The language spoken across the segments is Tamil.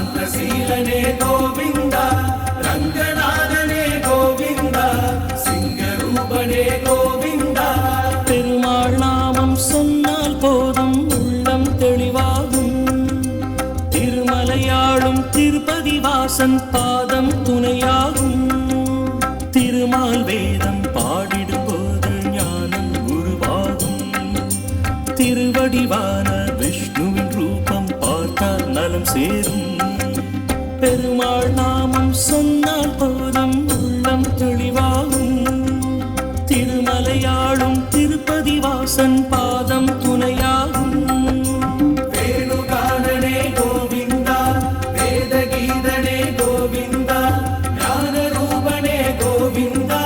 சாந்தசீலனே கோவிந்த, ரங்கநாதனே கோவிந்த, சிங்கரூபனே கோவிந்த. பெருமாள் நாமம் சொன்னால் போதும் உள்ளம் தெளிவாகும். திருமலையாளும் திருப்பதி வாசன் பாதம் துணையாகும். திருமால் வேதம் பாடிடும் போது ஞானம் உருவாகும். திருவடிவான விஷ்ணுவின் ரூபம் பார்த்தால் நலம் சேரும். பெருமாள் நாமம் சொன்னால் போதும் உள்ளம் தெளிவாகும். திருமலையாளும் திருப்பதி வாசன் பாதம் துணையாகும். வேணுகானனே கோவிந்தா, வேதகீதனே கோவிந்தா, ஞானரூபனே கோவிந்தா,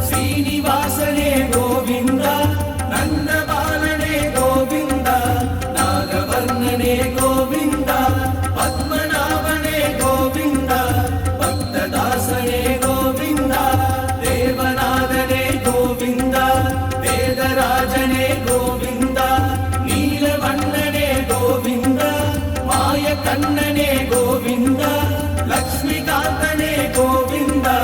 ஸ்ரீனிவாசனே கோவிந்தா, நந்தபாலனே கோவிந்தா, நாகவர்ணனே கோவிந்தா, பத்மநாபனே கோவிந்தா, பக்ததாசனே கோவிந்தா, தேவநாதனே கோவிந்தா, வேதராஜனே கோவிந்தா, நீலவண்ணனே கோவிந்தா, மாயக்கண்ணனே கோவிந்தா, லக்ஷ்மிகாந்தனே கோவிந்தா,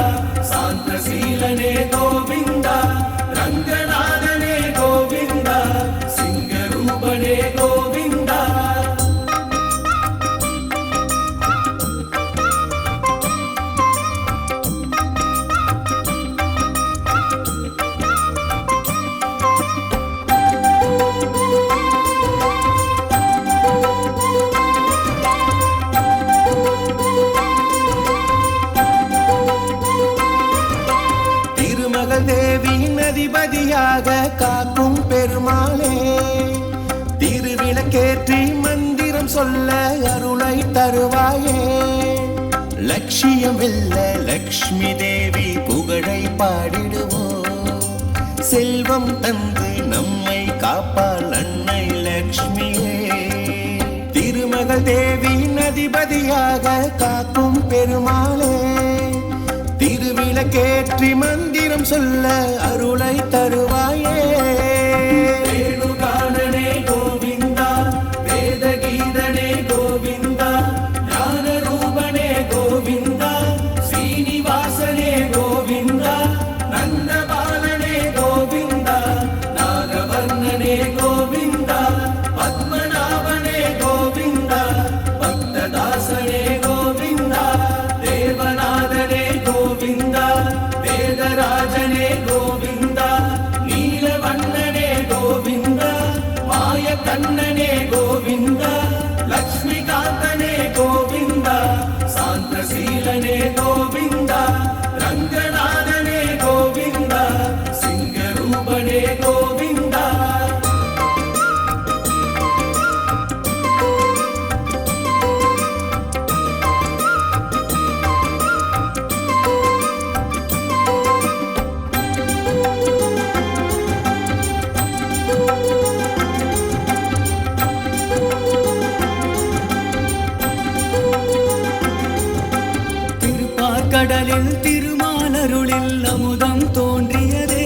சாந்தசீலனே கோவிந்தா, ரங்கநாதனே கோவிந்தா, சிங்கரூபனே கோவிந்தா. திருமகள் தேவியின் அதிபதியாக காக்கும் பெருமாளே, திருவிளக்கேற்றி மந்திரம் சொல்ல அருளை தருவாயே. லட்சியம் இல்ல லக்ஷ்மி தேவி புகழை பாடிடுவோம். செல்வம் தந்து நம்மை காப்பாள் அன்னை லக்ஷ்மியே. திருமகள் தேவியின் அதிபதியாக காக்கும் பெருமாளே, திருவிளக்கேற்றி மந்திரம் சொல்ல அருளை தருவாயே. வேணுகானனே கோவிந்தா, வேதகீதனே கோவிந்தா, ஞானரூபனே கோவிந்தா, ஸ்ரீனிவாசனே கோவிந்தா, நந்தபாலனே கோவிந்தா, நாகவர்ணனே கோவிந்தா, பத்மநாபனே கோவிந்தா, பக்ததாசனே கோவிந்தா, தேவநாதனே கோவிந்தா, வேதராஜனே கோவிந்தா, நீலவண்ணனே கோவிந்தா, மாயக்கண்ணனே கோவிந்தா, லக்ஷ்மிகாந்தனே கோவிந்தா, சாந்தசீலனே கோவிந்தா, ரங்கநாதனே கோவிந்தா, சிங்கரூபனே கோவிந்தா. திருப்பார்கடலில் திருமாலருளில் அமுதம் தோன்றியதே.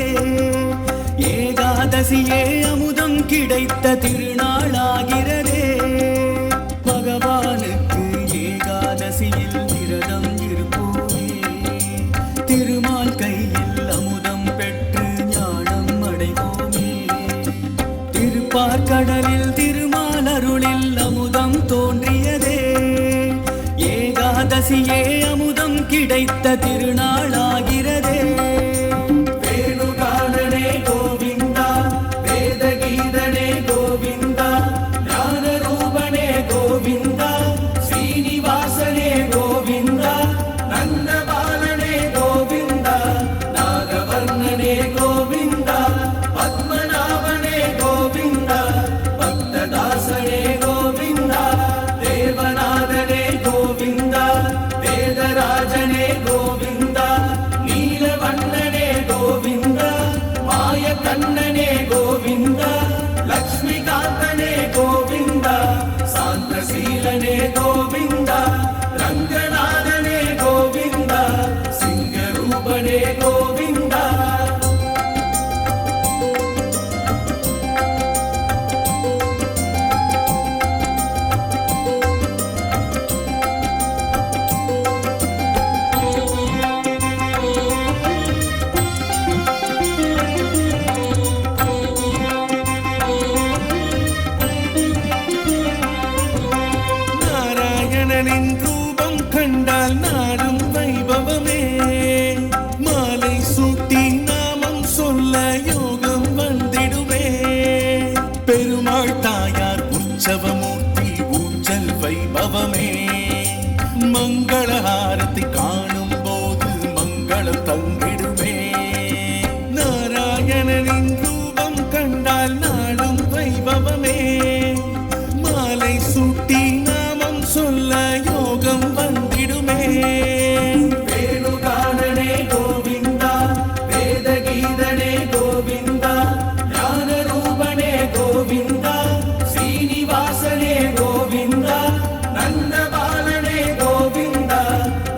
ஏகாதசியே அமுதம் கிடைத்த திருநாளாகிறதே. பகவானுக்கு ஏகாதசியில் விரதம் இருப்போமே. திருமால் கையில் அமுதம் பெற்று ஞானம் அடைவோமே. திருப்பார்கடலில் திருமாலருளில் அமுதம் தோன்றியதே. ஏகாதசியே அமுதம் கிடைத்த திருநாளாகிறதே. வேணுகானனே கோவிந்தா, வேதகீதனே கோவிந்தா, ஞானரூபனே கோவிந்தா, ஸ்ரீனிவாசனே கோவிந்தா, நந்தபாலனே கோவிந்தா, நாகவர்ணனே கோவிந்தா, பத்மநாபனே கோவிந்தா, பக்ததாசனே கோவிந்தா, தேவநாதனே கோவிந்தா, வேதராஜனே கோவிந்தா, நீலவண்ணனே நாராயணனின் ரூபம் கண்டால் நாடும் வைபவமே. மாலை சூட்டி நாமம் சொல்ல யோகம் வந்திடுமே. பெருமாள் தாயார் உற்சவமூர்த்தி ஊஞ்சல் வைபவமே. மங்களஹாரத்தை காணும் போது மங்களம் தங்கிடுமே. நாராயணனின் ரூபம் கண்டால் நாடும் வைபவமே. மாலை சூட்டி நாமம் சொல்ல யோகம் வந்திடுமே. வேணுகானனே கோவிந்தா, வேதகீதனே கோவிந்தா, ஞானரூபனே கோவிந்தா, ஸ்ரீனிவாசனே கோவிந்தா, நந்தபாலனே கோவிந்தா,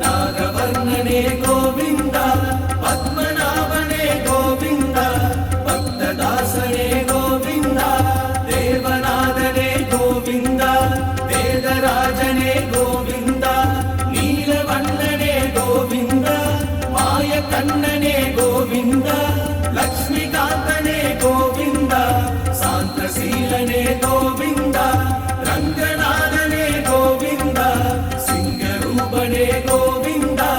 நாகவர்ணனே கோவிந்தா, பத்மநாபனே கோவிந்தா, பக்ததாசனே கோவிந்தா, தேவநாதனே கோவிந்தா, வேதராஜனே கோவிந்தா, நீலவண்ணனே கோவிந்தா, மாயக்கண்ணனே கோவிந்தா, லக்ஷ்மிகாந்தனே கோவிந்தா, சாந்தசீலனே கோவிந்தா, ரங்கநாதனே கோவிந்தா, சிங்கரூபனே கோவிந்தா.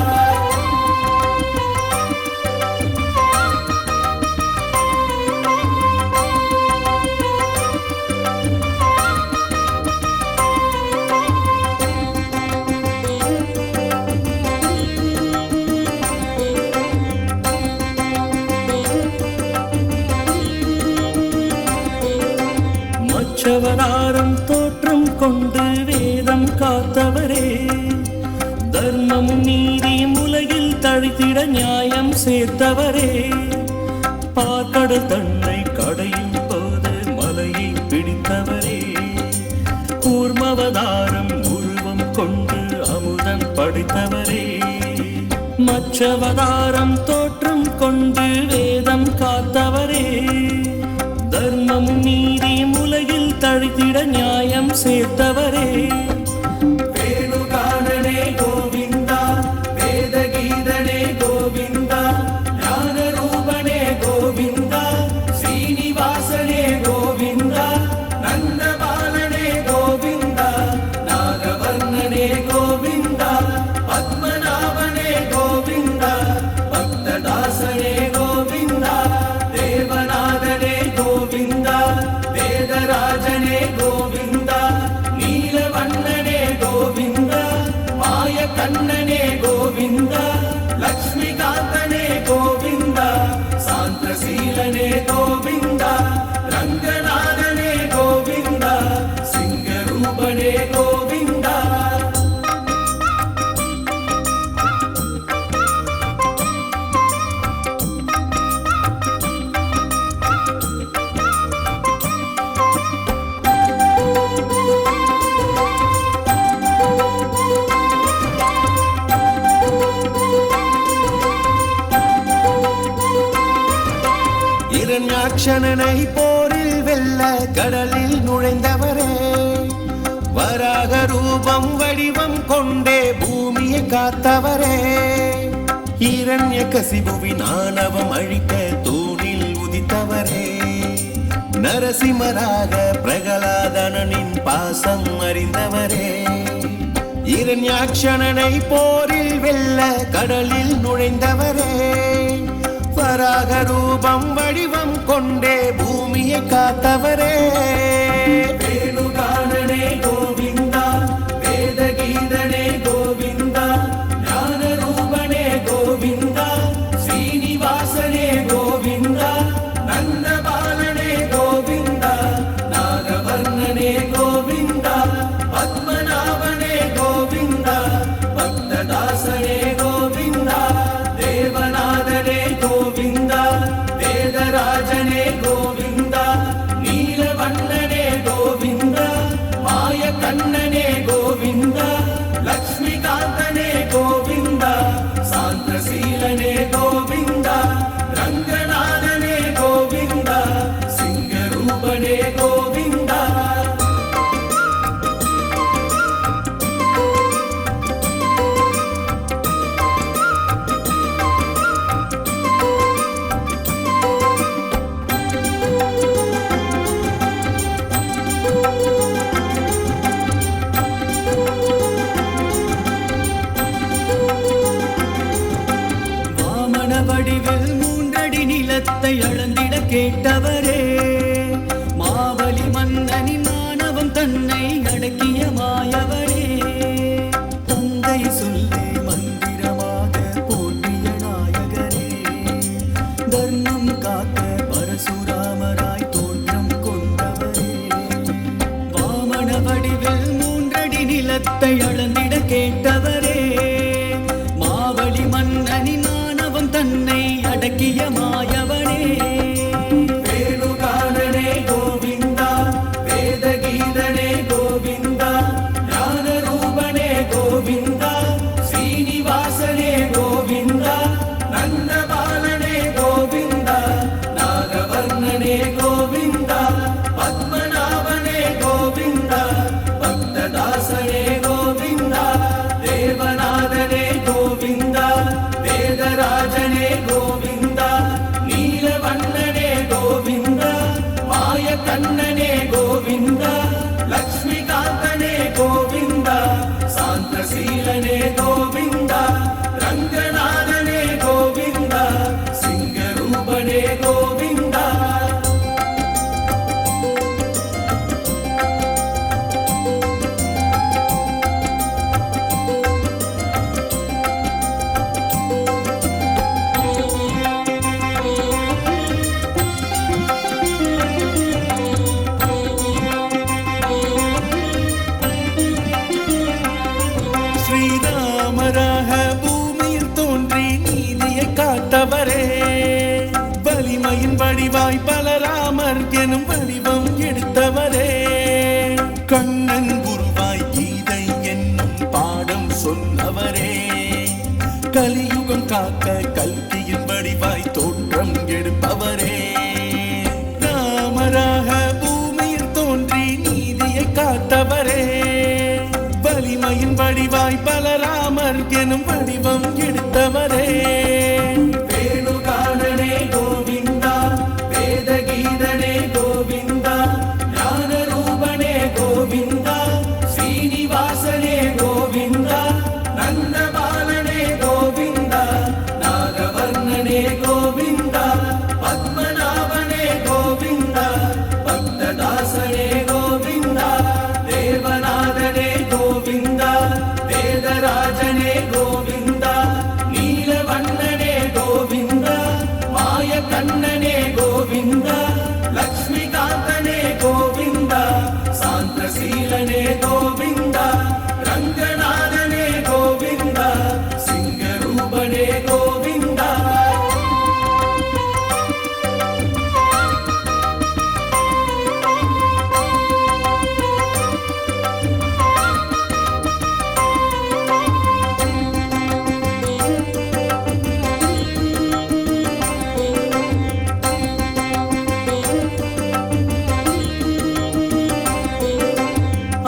மற்றவராரும் தோற்றம் கொண்டு வேதம் காத்தவரே, தர்மமும் நீதியும் உலகில் தழைத்திட நியாயம் சேர்த்தவரே, பார்க்கடல் தன்னை கடையும் போது மலையை பிடித்தவரே, கூர்மவதாரம் உருவம் கொண்டு அமுதம் படைத்தவரே, மற்றவதாரம் தோற்றம் கொண்டு வேதம் காத்தவரே, தர்மமும் நீதியும் உலகில் தழைத்திட நியாயம் சேர்த்தவரே. வேணுகானனே கோவிந்தா, வேதகீதனே கோவிந்தா, ஞானரூபனே கோவிந்தா, ஸ்ரீனிவாசனே கோவிந்தா, நந்தபாலனே கோவிந்தா, நாகவர்ணனே கோவிந்தா, பத்மநாபனே கோவிந்தா, பக்ததாசனே கோவிந்தா, தேவநாதனே கோவிந்தா, வேதராஜனே கோவிந்தா, நீலவண்ணனே கோவிந்தா, மாயக்கண்ணனே கோவிந்தா, லக்ஷ்மிகாந்தனே கோவிந்தா, சாந்தசீலனே கோவிந்தா, ரங்கநாதனே கோவிந்தா, சிங்கரூபனே கோவிந்தா. இரண்யாட்சணனை போரில் வெல்ல கடலில் நுழைந்தவரே, வராக ரூபம் வடிவம் கொண்டே பூமியை காத்தவரே, இரண்யகசிபுவின் ஆணவம் அழிக்க தூணில் உதித்தவரே, நரசிம்மராக பிரகலாதனின் பாசம் அறிந்தவரே, இரண்யாட்சணனை போரில் வெல்ல கடலில் நுழைந்தவரே, வராக ரூபம் வடிவம் கொண்டே பூமியை காத்தவரே. வேணுகானனே கோவிந்தா, வேதகீதனே கோவிந்தா, ஞானரூபனே கோவிந்தா, ஸ்ரீனிவாசனே கோவிந்தா, நந்தபாலனே கோவிந்தா, நாகவர்ணனே கோவிந்தா, பத்மநாபனே கோவிந்தா, பக்ததாசனே கோவிந்தா, தேவநாதனே கோவிந்தா, வேதராஜனே கோவிந்தா, நீலவண்ணனே கோவிந்தா, மாயக்கண்ணனே கோவிந்தா, லக்ஷ்மிகாந்தனே கோவிந்தா, சாந்தசீலனே கோவிந்தா, ரங்கநாதனே கோவிந்தா, சிங்கரூபனே கோவிந்தா. நிலத்தை அளந்திட கேட்டவரே, மாவலி மன்னனின் ஆணவம் தன்னை அடக்கிய மாயவரே, தந்தை சொல்லே மந்திரமாக போற்றிய நாயகரே, தர்மம் காக்க பரசுராமராய் தோற்றம் கொண்டவரே, வாமன வடிவில் 3 அடி நிலத்தை அளந்திட கேட்டவரே, மாவலி மன்னனின் ஆணவம் தன்னை அடக்கிய மாயவனே, வேணுகானனே கோவிந்தா, வேதகீதனே கோவிந்தா, ஞானரூபனே கோவிந்தா, ஸ்ரீனிவாசனே கோவிந்தா, நந்தபாலனே கோவிந்தா, நாகவர்ணனே கோவிந்தா, பத்மநாபனே கோவிந்தா, பக்ததாசனே கோவிந்தா, தேவநாதனே கோவிந்தா, வேதராஜனே கோவிந்தா, நீலவண்ணனே கோவிந்தா, மாயக்கண்ணனே கோவிந்தா, லக்ஷ்மிகாந்தனே கோவிந்தா, சாந்தசீலனே கோவிந்தா, ரங்கநாதனே கோவிந்தா, சிங்கரூபனே கோவிந்தா. ஸ்ரீராமராக பூமியில் தோன்றி நீதியை காத்தவரே, வலிமையின் வடிவாய் பலராமர் எனும் வடிவம் எடுத்தவரே, கண்ணன் குருவாய் கீதை என்னும் பாடம் சொன்னவரே, கலியுகம் காக்க கல்கியின் வடிவாய் தோற்றம் எடுப்பவரே, ராமராக பூமியில் தோன்றி நீதியை காத்தவரே, வலிமையின் வடிவாய் பலராமர் எனும் வடிவம் எடுத்தவரே, வேணுகானனே கோவிந்தா, வேதகீதனே கோவிந்தா, ஞானரூபனே கோவிந்தா, ஸ்ரீனிவாசனே கோவிந்தா, நந்தபாலனே கோவிந்தா, நாகவர்ணனே கோவிந்தா, பத்மநாபனே கோவிந்தா, பக்ததாசனே கோவிந்தா, தேவநாதனே கோவிந்தா, வேதராஜனே கோவிந்தா, நீலவண்ணனே கோவிந்தா, மாயக்கண்ணனே கோவிந்தா, லக்ஷ்மிகாந்தனே கோவிந்தா, சாந்தசீலனே கோவிந்தா, ரங்கநாதனே கோவிந்தா, சிங்கரூபனே கோவிந்தா.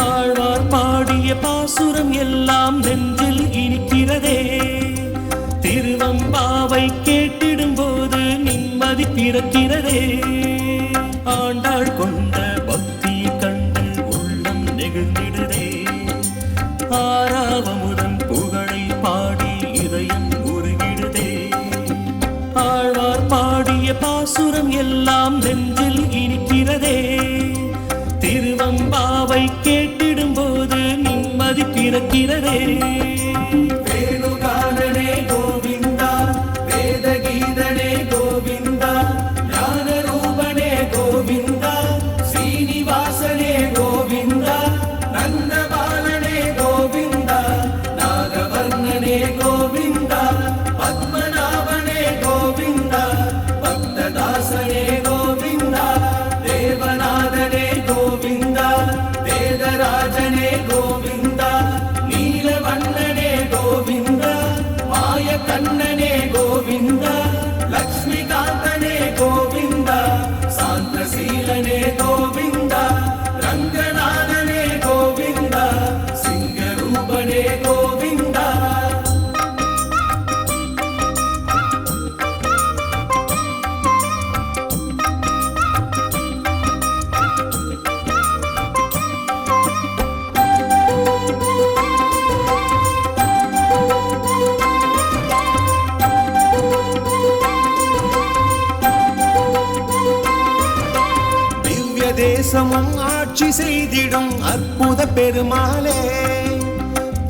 ஆழ்வார் பாடிய பாசுரம் எல்லாம் நெஞ்சில் இனிக்கிறதே, திருவம்பாவை கேட்டிடும் போது நிம்மதி பிறக்கிறதே, ஆண்டாள் கொண்ட பக்தியை கண்டு உள்ளம் நெகிழ்ந்திடுதே, ஆறாவமுதன் புகழை பாடி இதயம் உருகிடுதே, ஆழ்வார் பாடிய பாசுரம் எல்லாம் நெஞ்சில் இனிக்கிறதே, திருவம்பாவை கேட்டிடும் போது நிம்மதி பிறக்கிறதே, வேணுகானனே கோவிந்தா, வேதகீதனே கோவிந்தா, ஞானரூபனே கோவிந்தா, ஸ்ரீனிவாசனே கோவிந்தா, நந்தபாலனே கோவிந்தா, நாகவர்ணனே கோவிந்தா, பத்மநாபனே கோவிந்தா, பக்ததாசனே கோவிந்தா, தேவநாதனே கோவிந்தா, வேதராஜனே கோவிந்தா, நீலவண்ணனே கோவிந்தா, மாயக்கண்ணனே கோவிந்தா, லக்ஷ்மிகாந்தனே கோவிந்தா, சாந்தசீலனே கோவிந்தா, ரங்கநாதனே கோவிந்தா, சிங்கரூபனே கோவிந்தா. தேசமும் ஆட்சி செய்திடும் அற்புத பெருமாளே,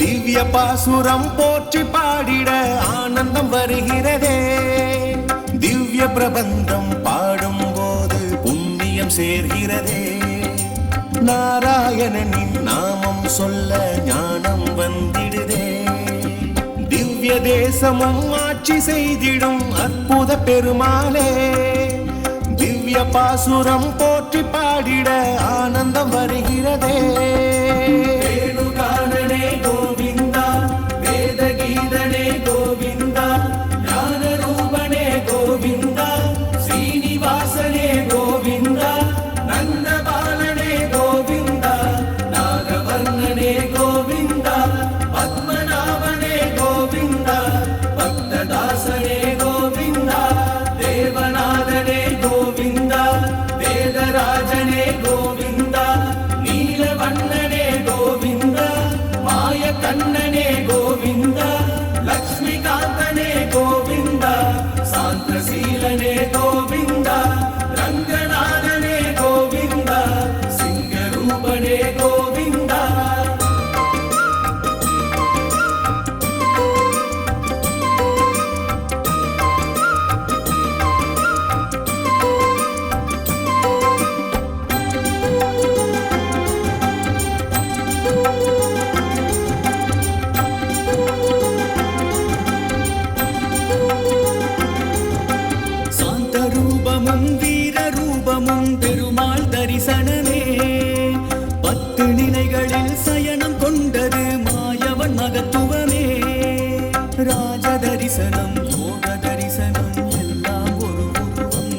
திவ்ய பாசுரம் போற்றி பாடிட ஆனந்தம் வருகிறதே. திவ்ய பிரபந்தம் பாடும் போது புண்ணியம் சேர்கிறதே. நாராயணனின் நாமம் சொல்ல ஞானம் வந்திடுதே. திவ்ய தேசமும் ஆட்சி செய்திடும் அற்புத பெருமாளே, திவ்ய பாசுரம் போற்றி பாடிட ஆனந்தம் வருகிறதே. வேணுகானனே கோவிந்தா, வேதகீதனே கோவிந்தா, ஞானரூபனே கோவிந்தா, ஸ்ரீனிவாசனே கோவிந்தா, நந்தபாலனே கோவிந்தா, நாகவர்ணனே கோவிந்தா, பத்மநாபனே கோவிந்தா, பக்ததாசனே கோவிந்தா, தேவநாதனே கோவிந்தா, வேதராஜனே கோவிந்தா, நீலவண்ணனே கோவிந்தா, மாய கண்ணனே கோவிந்தா, லக்ஷ்மிகாந்தனே கோவிந்தா, சாந்தசீலனே கோவிந்தா, ரங்கநாதனே கோவிந்தா, சிங்கரூபனே கோவிந்தா. சாந்த ரூபமும் வீர ரூபமும் பெருமாள் தரிசனமே, 10 நிலைகளில் சயனம் கொண்டது மாயவன் மகத்துவமே. ராஜ தரிசனம் யோக தரிசனம் எல்லாம் ஒரு உருவம்,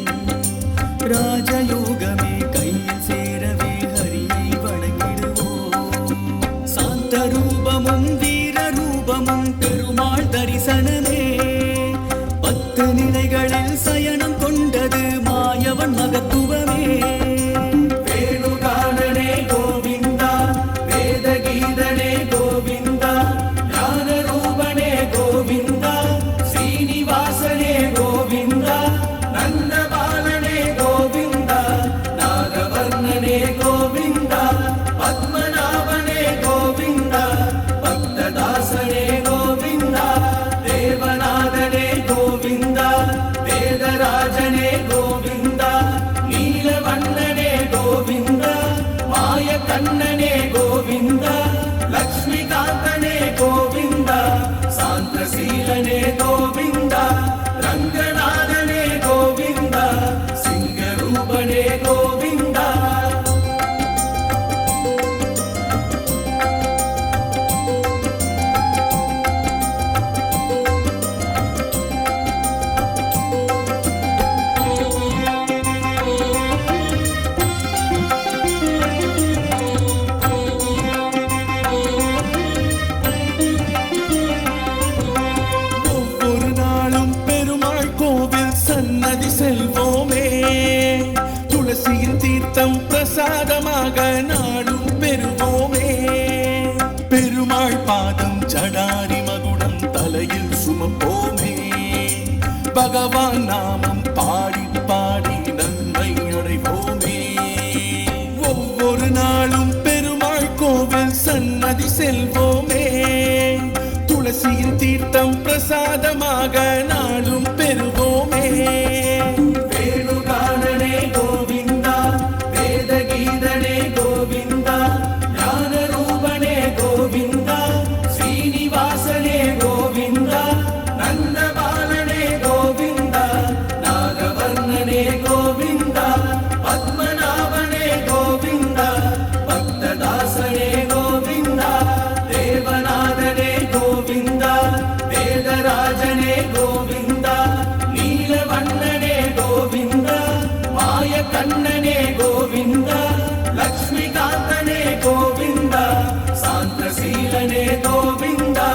ராஜயோகமே கையில் சேரவே ஹரியை வணங்கிடுவோம். சாந்த ரூபமும் வீர ரூபமும் பெருமாள் தரிசனமே, 10 நிலைகளில் சயனம் கொண்டது மாயவன் மகத்துவமே. வேணுகானனே கோவிந்தா, வேதகீதனே கோவிந்தா, ஞானரூபனே கோவிந்தா, ஸ்ரீனிவாசனே கோவிந்தா, நந்தபாலனே கோவிந்தா, நாகவர்ணனே கோவிந்தா, பத்மநாபனே கோவிந்தா, பக்ததாசனே கோவிந்தா, தேவநாதனே கோவிந்தா, வேதராஜனே கோவிந்தா, நீலவண்ணனே கோவிந்தா, மாய கண்ணனே கோவிந்தா, லக்ஷ்மிகாந்தனே கோவிந்தா, சாந்தசீலனே கோவிந்தா, ரங்கநாதனே கோவிந்தா, சிங்கரூபனே கோவிந்தா. ஒவ்வொரு நாளும் பெருமாள் கோவில் சன்னதி செல்வோமே, துளசியின் தீர்த்தம் பிரசாதமாக நாடும் பெறுவோமே. பெருமாள் பாதம் ஜடாரி மகுடம் தலையில் சுமப்போமே, பகவான் நாமம் பாடி பாடி நன்மை அடைவோமே. ஒவ்வொரு நாளும் பெருமாள் கோவில் சன்னதி செல்வோமே, துளசியின் தீர்த்தம் பிரசாதமாக நாளும் பெறுவோமே. வேணுகானனே கோவிந்தா, வேதகீதனே கோவிந்தா, ஞானரூபனே கோவிந்தா, ஸ்ரீனிவாசனே கோவிந்தா, நந்தபாலனே கோவிந்தா, நாகவர்ணனே கோவிந்தா, பத்மநாபனே கோவிந்தா, பக்ததாசனே கோவிந்தா, தேவநாதனே கோவிந்தா, வேதராஜனே கோவிந்தா, நீலவண்ணனே கோவிந்தா, மாய கண்ணனே கோவிந்தா, லக்ஷ்மிகாந்தனே கோவிந்தா, சாந்தசீலனே கோவிந்தா,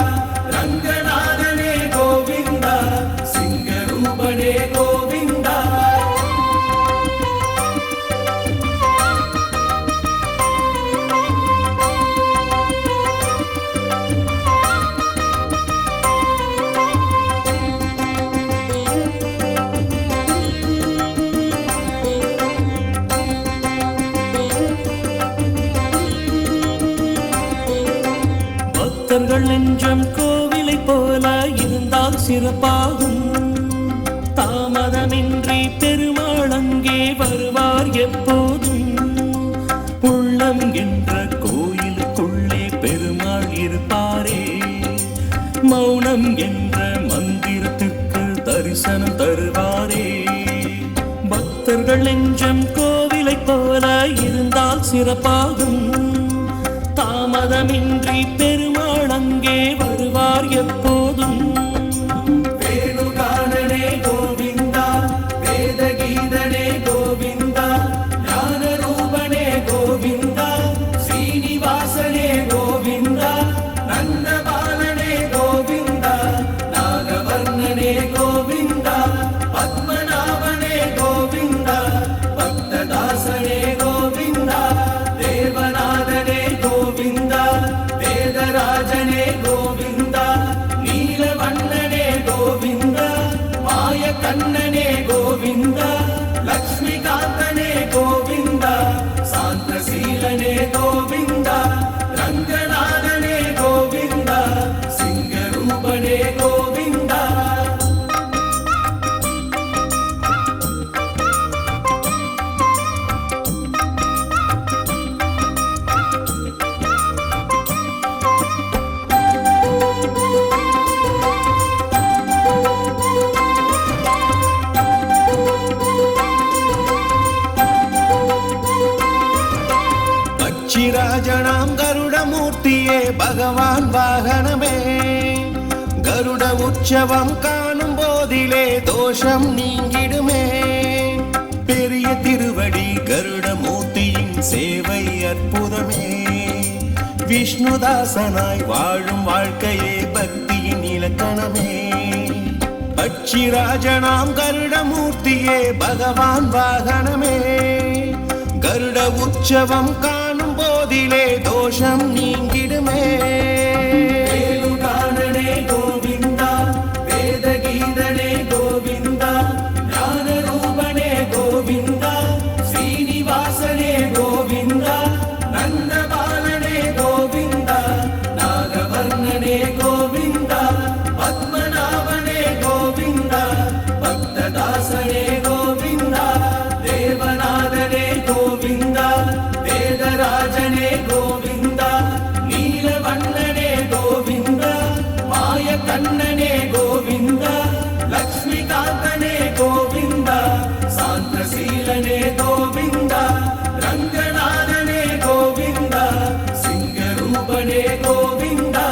பக்தர்கள் நெஞ்சம் கோவிலை போல இருந்தால் சிறப்பாகும். தாமதமின்றி பெருமாள் அங்கே வருவார் எப்போதும். உள்ளம் என்ற கோயிலுக்குள்ளே பெருமாள் இருப்பாரே. மௌனம் என்ற மந்திரத்துக்கு தரிசனம் தருவாரே. பக்தர்கள் நெஞ்சம் கோவிலை போல இருந்தால் சிறப்பாகும். தாமதமின்றி பெருமாள் அங்கே வருவார் எப்போதும். வேணுகானனே கோவிந்தா, வேதகீதனே கோவிந்தா, ஞானரூபனே கோவிந்தா, ஸ்ரீனிவாசனே கோவிந்தா, நந்தபாலனே கோவிந்தா, நாகவர்ணனே கோவிந்தா, பத்மநாபனே கோவிந்தா, பக்ததாசனே கோவிந்தா, தேவநாதனே கோவிந்தா, வேதராஜனே கோவிந்தா, நீலவண்ணனே கோவிந்தா, மாயக்கண்ணனே கோவிந்தா, லக்ஷ்மிகாந்தனே கோவிந்தா, சாந்தசீலனே கோவிந்தா, ரங்கநாதனே கோவிந்தா, சிங்கரூபனே கோவிந்தா. பட்சிராஜனாம் கருடமூர்த்தியே பகவான் வாகனமே. கருட உற்சவம் காணும் போதிலே தோஷம் நீங்கிடுமே. பெரிய திருவடி கருடமூர்த்தியின் சேவை அற்புதமே. விஷ்ணுதாசனாய் வாழும் வாழ்க்கையே பக்தியின் இலக்கணமே. பட்சிராஜனாம் கருடமூர்த்தியே பகவான் வாகனமே. கருட உற்சவம் காணும் போதிலே தோஷம் நீங்கிடுமே. வேணுகானனே கோவிந்தா, வேதகீதனே கோவிந்தா, ஞானரூபனே கோவிந்தா, ஸ்ரீனிவாசனே கோவிந்தா, நந்தபாலனே கோவிந்தா, நாகவர்ணனே கோவிந்தா, பத்மநாபனே கோவிந்தா, பக்ததாசனே கோவிந்தா, தேவநாதனே கோவிந்தா, வேதராஜனே கோவிந்தா, நீலவண்ணனே கோவிந்தா, மாயக்கண்ணனே கோவிந்தா, லக்ஷ்மிகாந்தனே கோவிந்தா, சாந்தசீலனே கோவிந்தா, ரங்கநாதனே கோவிந்தா, சிங்கரூபனே கோவிந்தா.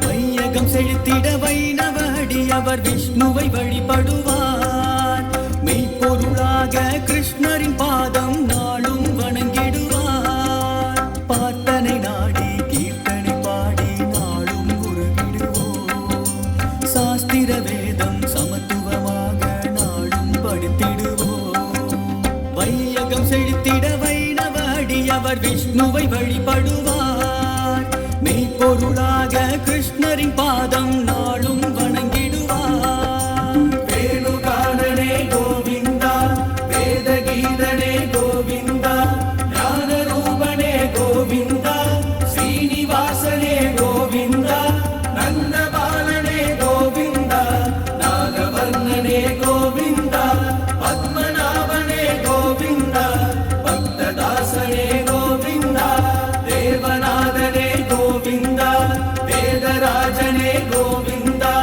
வையகம் செழித்திட வைணவ அடியவர் விஷ்ணுவை வழிபடுவார். மெய்ப்பொருளாக கிருஷ்ணரின் பாதம் நாளும் வணங்கிடுவார். பாட்டனை நாடி கீர்த்தனை பாடி நாளும் உருகிடுவோம். சாஸ்திர வேதம் சமத்துவமாக நாளும் படித்திடுவோம். வையகம் செழித்திட வைணவ அடியவர் விஷ்ணுவை வழிபடுவார். மெய்ப்பொருளாக கிருஷ்ணரின் பாதம் நாளும் வணங்கிடுவார். வேணுகானனே கோவிந்தா, வேதகீதனே கோவிந்தா, ஞானரூபனே கோவிந்தா, ஸ்ரீனிவாசனே கோவிந்தா, நந்தபாலனே கோவிந்தா, நாகவர்ணனே கோவிந்தா, பத்மநாபனே கோவிந்தா, பக்ததாசனே கோவிந்தா, தேவநாதனே கோவிந்தா, வேதராஜனே கோவிந்தா,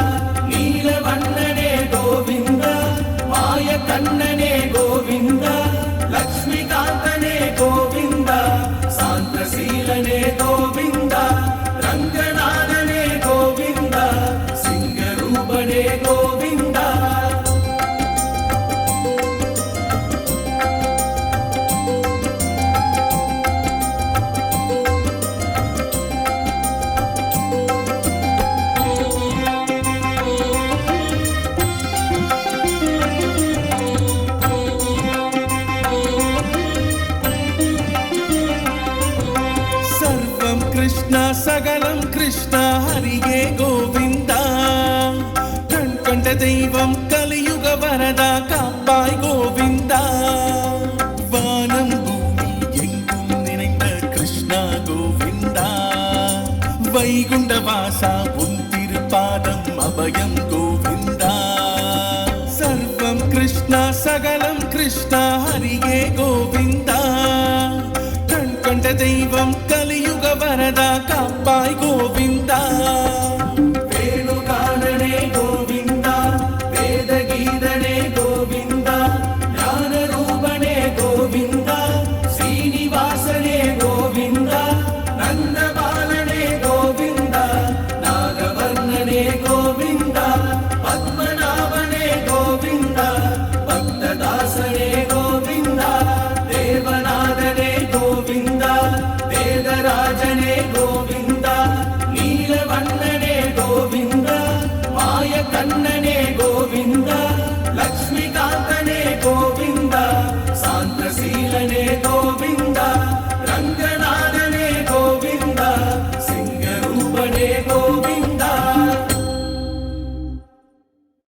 கிருஷ்ணா சகலம் கிருஷ்ணா ஹரியே கோவிந்தா கண் கண்ட தெய்வம் கலியுக வரதா காப்பாய் கோவிந்தா வானம் பூமி எங்கும் நிறைந்த கிருஷ்ணா கோவிந்தா வைகுண்ட வாசா உன் திருப்பாதம் அபயம் கோவிந்தா சர்வம் கிருஷ்ணா சகலம் கிருஷ்ணா ஹரியே கோவிந்தா கண் கண்ட தெய்வம் கலியுக வரதா காப்பாய் கோவிந்தா